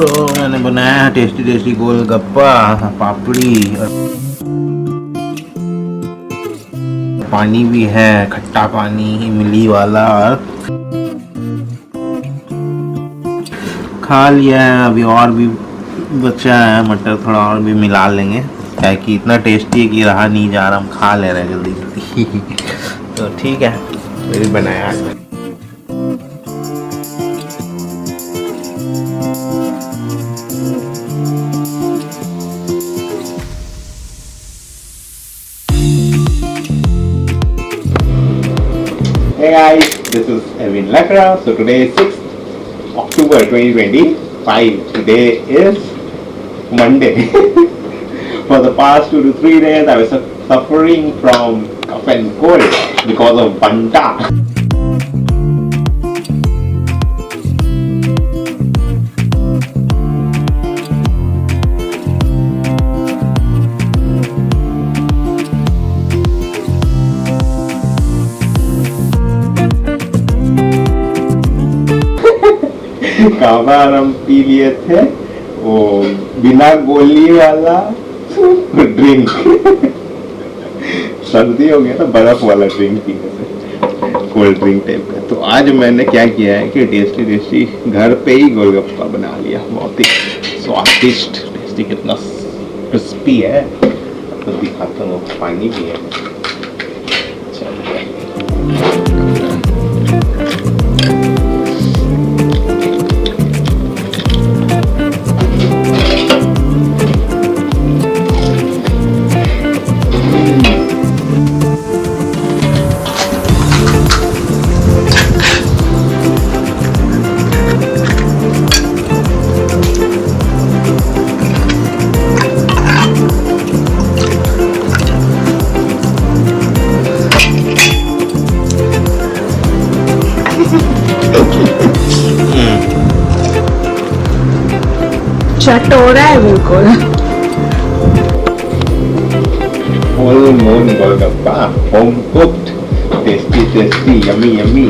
तो मैंने बनाया है टेस्टी टेस्टी गोलगप्पा पापड़ी और पानी भी है, खट्टा पानी इमली वाला, और खा लिया है। अभी और भी बचा है, मटर थोड़ा और भी मिला लेंगे, क्या कि इतना टेस्टी है कि रहा नहीं जा रहा, हम खा ले रहे हैं जल्दी जल्दी। तो ठीक है, मेरी बनाया है। Hey guys, this is EvewinLakra. So today is 6th October 2025. Today is Monday. For the past 2 to 3 days, I was suffering from cough and cold because of banta. कावा हम पी लिए थे, वो बिना गोली वाला ड्रिंक। सर्दी हो गया ना, बर्फ वाला ड्रिंक पीने से, कोल्ड ड्रिंक टाइप का। तो आज मैंने क्या किया है कि टेस्टी टेस्टी घर पे ही गोलगप्पा बना लिया, बहुत ही स्वादिष्ट टेस्टी, कितना क्रिस्पी है तो दिखाता हूँ। पानी भी है, चट हो रहा है बिल्कुल। Full moon golgappa, home cooked, tasty tasty, yummy yummy.